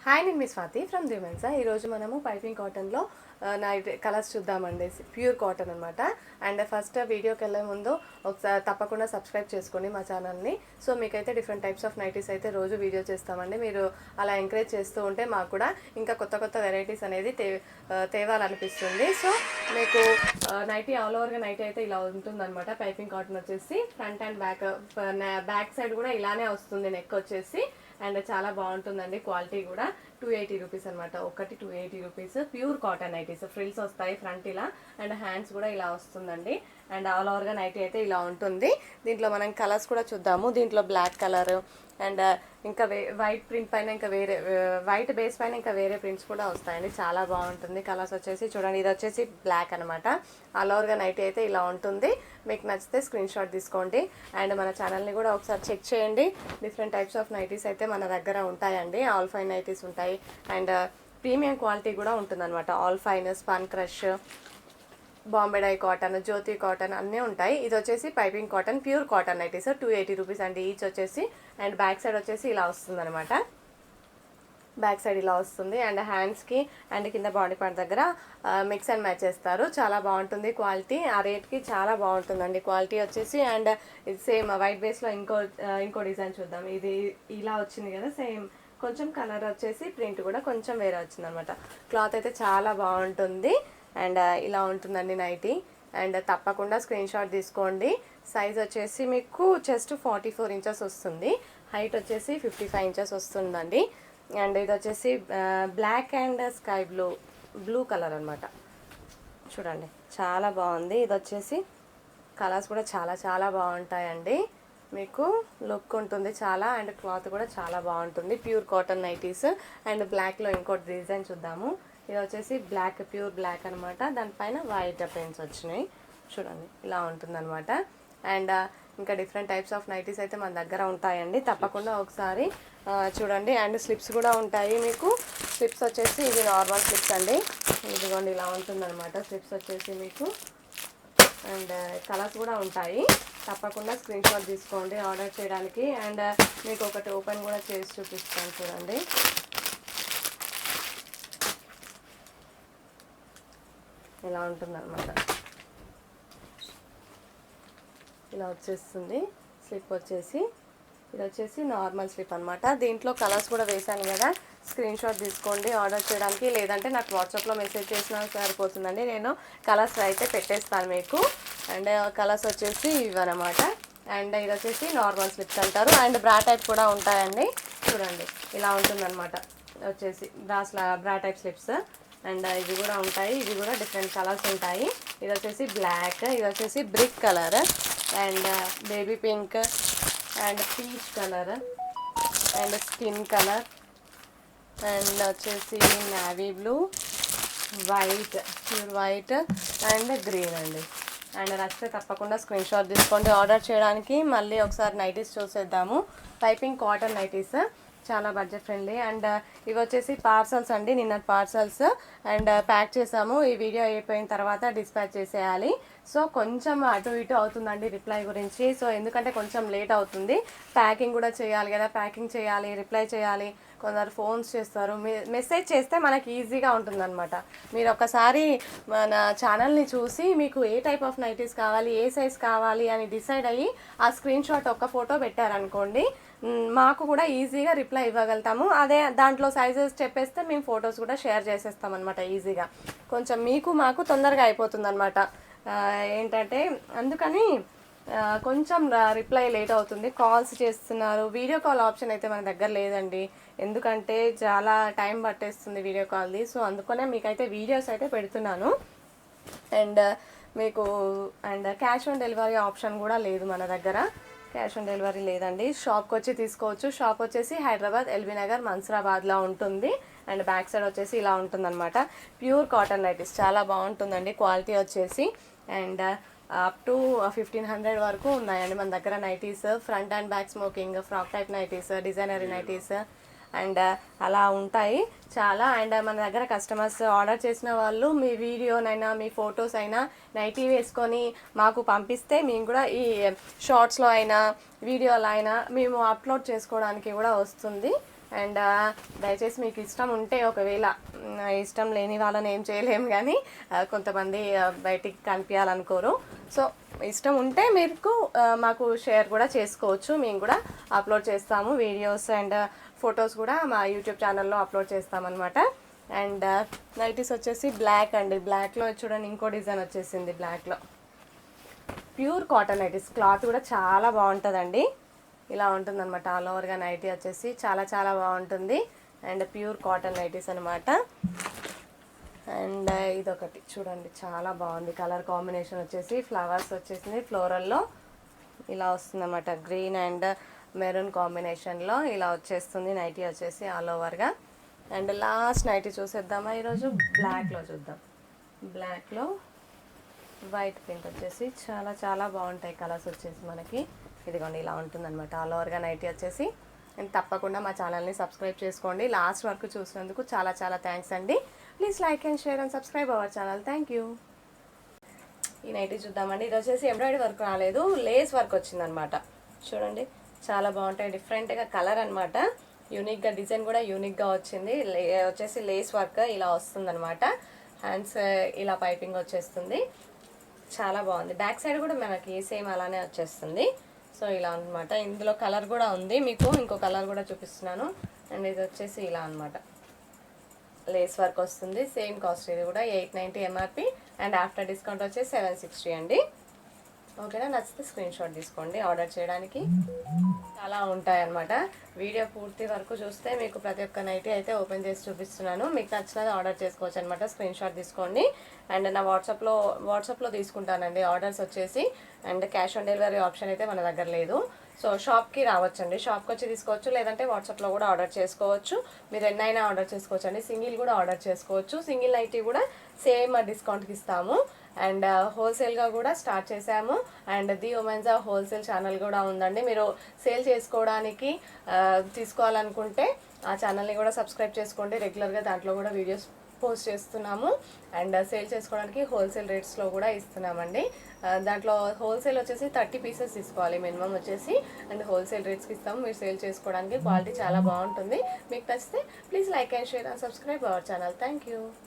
Hi, నేను మీ Swathi from దిమెన్సా. ఈరోజు మనము పైపింగ్ కాటన్లో నైట్ కలర్స్ చూద్దామండి. ప్యూర్ కాటన్ అనమాట. అండ్ ఫస్ట్ వీడియోకి వెళ్ళే ముందు ఒకసారి తప్పకుండా సబ్స్క్రైబ్ చేసుకోండి మా ఛానల్ని. సో మీకైతే డిఫరెంట్ టైప్స్ ఆఫ్ నైటీస్ అయితే రోజు వీడియో చేస్తామండి. మీరు అలా ఎంకరేజ్ చేస్తూ ఉంటే మాకు కూడా ఇంకా కొత్త కొత్త వెరైటీస్ అనేది తేవాలనిపిస్తుంది. సో మీకు నైటీ ఆల్ ఓవర్గా నైటీ అయితే ఇలా ఉంటుందన్నమాట. పైపింగ్ కాటన్ వచ్చేసి ఫ్రంట్ అండ్ బ్యాక్ సైడ్ కూడా ఇలానే వస్తుంది. నెక్ వచ్చేసి అండ్ చాలా బాగుంటుందండి. క్వాలిటీ కూడా 280 రూపీస్ అనమాట. ఒకటి 280 rupees. Pure cotton nighties. Frills వస్తాయి ఫ్రంట్ ఇలా, అండ్ హ్యాండ్స్ కూడా ఇలా వస్తుందండి. అండ్ ఆల్ ఓవర్గా నైటీ అయితే ఇలా ఉంటుంది. దీంట్లో మనం కలర్స్ కూడా చూద్దాము. దీంట్లో బ్లాక్ కలర్ అండ్ ఇంకా వైట్ ప్రింట్ పైన ఇంకా వేరే వైట్ బేస్ పైన ఇంకా వేరే ప్రింట్స్ కూడా వస్తాయండి. చాలా బాగుంటుంది. కలర్స్ వచ్చేసి చూడండి, ఇది వచ్చేసి బ్లాక్ అనమాట. ఆల్ ఓవర్గా నైటీ అయితే ఇలా ఉంటుంది. మీకు నచ్చితే స్క్రీన్ షాట్ తీసుకోండి. అండ్ మన ఛానల్ని కూడా ఒకసారి చెక్ చేయండి. డిఫరెంట్ టైప్స్ ఆఫ్ నైటీస్ అయితే మన దగ్గర ఉంటాయండి. ఆల్ ఫైన్ నైటీస్ ఉంటాయి అండ్ ప్రీమియం క్వాలిటీ కూడా ఉంటుందన్నమాట. All fine, spun crush, Bombay dye cotton, Jyoti cotton అన్నీ ఉంటాయి. ఇది వచ్చేసి piping cotton pure cotton nighties 280 rupees అండి ఈచ్ వచ్చేసి. అండ్ బ్యాక్ సైడ్ వచ్చేసి ఇలా వస్తుంది అనమాట. బ్యాక్ సైడ్ ఇలా వస్తుంది. అండ్ హ్యాండ్స్కి అండ్ కింద బాడీ పార్ట్ దగ్గర మిక్స్ అండ్ మ్యాచ్ చేస్తారు. చాలా బాగుంటుంది క్వాలిటీ. ఆ రేట్కి చాలా బాగుంటుందండి క్వాలిటీ వచ్చేసి. అండ్ ఇది సేమ్ వైట్ బేస్లో ఇంకో డిజైన్ చూద్దాం. ఇది ఇలా వచ్చింది కదా, సేమ్ కొంచెం కలర్ వచ్చేసి ప్రింట్ కూడా కొంచెం వేరే వచ్చింది అనమాట. క్లాత్ అయితే చాలా బాగుంటుంది. అండ్ ఇలా ఉంటుందండి నైటీ. అండ్ తప్పకుండా స్క్రీన్ షాట్ తీసుకోండి. సైజ్ వచ్చేసి మీకు చెస్ట్ 44 ఇంచెస్ వస్తుంది. హైట్ వచ్చేసి 55 ఇంచెస్ వస్తుందండి. అండ్ ఇది వచ్చేసి black and sky blue colour అనమాట. చూడండి, చాలా బాగుంది. ఇది వచ్చేసి కలర్స్ కూడా చాలా చాలా బాగుంటాయండి. మీకు లుక్ ఉంటుంది చాలా. అండ్ క్లాత్ కూడా చాలా బాగుంటుంది. Pure cotton nighties. అండ్ బ్లాక్లో ఇంకోటి డిజైన్ చూద్దాము. ఇది వచ్చేసి బ్లాక్, ప్యూర్ బ్లాక్ అనమాట. దానిపైన వైట్ పెయింట్స్ వచ్చినాయి. చూడండి, ఇలా ఉంటుందన్నమాట. అండ్ ఇంకా డిఫరెంట్ టైప్స్ ఆఫ్ నైటీస్ అయితే మన దగ్గర ఉంటాయండి. తప్పకుండా ఒకసారి చూడండి. అండ్ స్లిప్స్ కూడా ఉంటాయి మీకు. స్లిప్స్ వచ్చేసి ఇది నార్మల్ స్లిప్స్ అండి. ఇదిగోండి, ఇలా ఉంటుందన్నమాట స్లిప్స్ వచ్చేసి మీకు. అండ్ కలర్స్ కూడా ఉంటాయి. తప్పకుండా స్క్రీన్ షాట్ తీసుకోండి ఆర్డర్ చేయడానికి. అండ్ మీకు ఒకటి ఓపెన్ కూడా చేసి చూపిస్తాను చూడండి. ఇలా ఉంటుందన్నమాట. ఇలా వచ్చేస్తుంది స్లిప్ వచ్చేసి. ఇది వచ్చేసి నార్మల్ స్లిప్ అనమాట. దీంట్లో కలర్స్ కూడా వేసాను కదా, స్క్రీన్ షాట్ తీసుకోండి ఆర్డర్ చేయడానికి. లేదంటే నాకు వాట్సాప్లో మెసేజ్ చేసినా సరిపోతుందండి. నేను కలర్స్ అయితే పెట్టేస్తాను మీకు. అండ్ కలర్స్ వచ్చేసి ఇవన్నమాట. అండ్ ఇది వచ్చేసి నార్మల్ స్లిప్స్ అంటారు. అండ్ బ్రా టైప్ కూడా ఉంటాయండి. చూడండి, ఇలా ఉంటుందన్నమాట. వచ్చేసి బ్రా టైప్ స్లిప్స్. అండ్ ఇవి కూడా ఉంటాయి. ఇవి కూడా డిఫరెంట్ కలర్స్ ఉంటాయి. ఇది వచ్చేసి బ్లాక్, ఇది వచ్చేసి brick colour, and baby pink, and peach colour, and skin colour, and వచ్చేసి navy blue, white, pure white, and green అండి. అండ్ నచ్చితే తప్పకుండా స్క్రీన్ షాట్ తీసుకోండి ఆర్డర్ చేయడానికి. మళ్ళీ ఒకసారి నైటీస్ చూసేద్దాము. పైపింగ్ కాటన్ నైటీస్ చాలా బడ్జెట్ ఫ్రెండ్లీ. అండ్ ఇవి వచ్చేసి పార్సల్స్ అండి, నిన్న పార్సల్స్. అండ్ ప్యాక్ చేసాము. ఈ వీడియో అయిపోయిన తర్వాత డిస్పాచ్ చేసేయాలి. సో కొంచెం అటు ఇటు అవుతుందండి రిప్లై గురించి. సో ఎందుకంటే కొంచెం లేట్ అవుతుంది. ప్యాకింగ్ కూడా చేయాలి కదా, ప్యాకింగ్ చేయాలి, రిప్లై చేయాలి. కొందరు ఫోన్స్ చేస్తారు. మెసేజ్ చేస్తే మనకి ఈజీగా ఉంటుందన్నమాట. మీరు ఒకసారి మన ఛానల్ని చూసి మీకు ఏ టైప్ ఆఫ్ నైటీస్ కావాలి, ఏ సైజ్ కావాలి అని డిసైడ్ అయ్యి ఆ స్క్రీన్ షాట్ ఒక ఫోటో పెట్టారనుకోండి, మాకు కూడా ఈజీగా రిప్లై ఇవ్వగలుగుతాము. అదే దాంట్లో సైజెస్ చెప్పేస్తే మేము ఫొటోస్ కూడా షేర్ చేసేస్తాం అనమాట ఈజీగా. కొంచెం మీకు మాకు తొందరగా అయిపోతుంది అనమాట. ఏంటంటే అందుకని కొంచెం రిప్లై లేట్ అవుతుంది. కాల్స్ చేస్తున్నారు. వీడియో కాల్ ఆప్షన్ అయితే మన దగ్గర లేదండి. ఎందుకంటే చాలా టైం పట్టేస్తుంది వీడియో కాల్ది. సో అందుకనే మీకైతే వీడియోస్ అయితే పెడుతున్నాను. అండ్ మీకు and cash on delivery option కూడా లేదు మన దగ్గర. క్యాష్ ఆన్ డెలివరీ లేదండి. షాప్కి వచ్చి తీసుకోవచ్చు. షాప్ వచ్చేసి హైదరాబాద్ ఎల్బీ నగర్ మన్సూరాబాద్లో ఉంటుంది. అండ్ బ్యాక్ సైడ్ వచ్చేసి ఇలా ఉంటుందన్నమాట. ప్యూర్ కాటన్ నైటీస్ చాలా బాగుంటుందండి క్వాలిటీ వచ్చేసి. అండ్ అప్ టు 1500 వరకు ఉన్నాయండి మన దగ్గర nighties. Front and back smoking, frock type nighties, designery nighties and అలా ఉంటాయి చాలా. అండ్ మన దగ్గర కస్టమర్స్ ఆర్డర్ చేసిన వాళ్ళు మీ వీడియోనైనా మీ ఫొటోస్ అయినా నైటీ వేసుకొని మాకు పంపిస్తే మేము కూడా ఈ షార్ట్స్లో అయినా వీడియోలో అయినా మేము అప్లోడ్ చేసుకోవడానికి కూడా వస్తుంది. అండ్ దయచేసి మీకు ఇష్టం ఉంటే, ఒకవేళ ఇష్టం లేని వాళ్ళని ఏం చేయలేము, కానీ కొంతమంది బయటికి కనిపించాలనుకోరు. సో ఇష్టం ఉంటే మీకు మాకు షేర్ కూడా చేసుకోవచ్చు. మేము కూడా అప్లోడ్ చేస్తాము వీడియోస్ అండ్ ఫొటోస్ కూడా మా యూట్యూబ్ ఛానల్లో అప్లోడ్ చేస్తామన్నమాట. అండ్ నైటీస్ వచ్చేసి బ్లాక్ అండి. బ్లాక్లో చూడండి ఇంకో డిజైన్ వచ్చేసింది బ్లాక్లో. ప్యూర్ కాటన్ నైటీస్, క్లాత్ కూడా చాలా బాగుంటుందండి. ఇలా ఉంటుందన్నమాట. ఆల్ ఓవర్గా నైటీ వచ్చేసి చాలా చాలా బాగుంటుంది. అండ్ ప్యూర్ కాటన్ నైటీస్ అనమాట. అండ్ ఇదొకటి చూడండి, చాలా బాగుంది. కలర్ కాంబినేషన్ వచ్చేసి ఫ్లవర్స్ వచ్చేసింది ఫ్లోరల్లో. ఇలా వస్తుందన్నమాట. గ్రీన్ అండ్ మెరూన్ కాంబినేషన్లో ఇలా వచ్చేస్తుంది నైటీ వచ్చేసి ఆల్ ఓవర్గా. అండ్ లాస్ట్ నైటీ చూసేద్దామా ఈరోజు? బ్లాక్లో చూద్దాం. బ్లాక్లో వైట్ ప్రింట్ వచ్చేసి చాలా చాలా బాగుంటాయి కలర్స్ వచ్చేసి మనకి. ఇదిగోండి ఇలా ఉంటుందన్నమాట ఆల్ ఓవర్గా నైటీ వచ్చేసి. అండ్ తప్పకుండా మా ఛానల్ని సబ్స్క్రైబ్ చేసుకోండి. లాస్ట్ వరకు చూసినందుకు చాలా చాలా థ్యాంక్స్ అండి. Please like and share and subscribe our channel. Thank you. ఈ నైటీ చూద్దామండి. ఇది వచ్చేసి ఎంబ్రాయిడరీ వర్క్ రాలేదు, లేస్ వర్క్ వచ్చిందనమాట. చూడండి చాలా బాగుంటాయి. డిఫరెంట్గా కలర్ అనమాట. యూనిక్గా డిజైన్ కూడా యూనిక్గా వచ్చింది. వచ్చేసి లేస్ వర్క్ ఇలా వస్తుందన్నమాట. హ్యాండ్స్ ఇలా పైపింగ్ వచ్చేస్తుంది. చాలా బాగుంది. బ్యాక్ సైడ్ కూడా మనకి సేమ్ అలానే వచ్చేస్తుంది. సో ఇలా అనమాట. ఇందులో కలర్ కూడా ఉంది, మీకు ఇంకో కలర్ కూడా చూపిస్తున్నాను. అండ్ ఇది వచ్చేసి ఇలా అనమాట. లేస్ వర్క్ వస్తుంది. Same cost. ఇది కూడా 890 ఎంఆర్పి. అండ్ ఆఫ్టర్ డిస్కౌంట్ వచ్చేసి 760 అండి. ఓకేనా? నచ్చితే స్క్రీన్ షాట్ తీసుకోండి ఆర్డర్ చేయడానికి. చాలా ఉంటాయి అన్నమాట. వీడియో పూర్తి వరకు చూస్తే మీకు ప్రతి ఒక్క నైటీ అయితే ఓపెన్ చేసి చూపిస్తున్నాను. మీకు నచ్చినది ఆర్డర్ చేసుకోవచ్చు అనమాట. స్క్రీన్ షాట్ తీసుకోండి. అండ్ నా వాట్సాప్లో తీసుకుంటానండి ఆర్డర్స్ వచ్చేసి. And cash on delivery option అయితే మన దగ్గర లేదు. సో షాప్కి రావచ్చండి, షాప్కి వచ్చి తీసుకోవచ్చు, లేదంటే వాట్సాప్లో కూడా ఆర్డర్ చేసుకోవచ్చు. మీరు ఎన్నైనా ఆర్డర్ చేసుకోవచ్చు అండి. సింగిల్ కూడా ఆర్డర్ చేసుకోవచ్చు. సింగిల్ నైటీ కూడా సేమ్ డిస్కౌంట్కి ఇస్తాము. అండ్ హోల్సేల్గా కూడా స్టార్ట్ చేసాము. And the women's wholesale channel కూడా ఉందండి. మీరు సేల్ చేసుకోవడానికి తీసుకోవాలనుకుంటే ఆ ఛానల్ని కూడా సబ్స్క్రైబ్ చేసుకోండి. రెగ్యులర్గా దాంట్లో కూడా వీడియోస్ పోస్ట్ చేస్తున్నాము. అండ్ సేల్ చేసుకోవడానికి హోల్సేల్ రేట్స్లో కూడా ఇస్తున్నామండి. దాంట్లో హోల్సేల్ వచ్చేసి 30 పీసెస్ తీసుకోవాలి మినిమం వచ్చేసి. అండ్ హోల్సేల్ రేట్స్కి ఇస్తాము. మీరు సేల్ చేసుకోవడానికి క్వాలిటీ చాలా బాగుంటుంది. మీకు నచ్చితే please like and share and subscribe our channel. Thank you.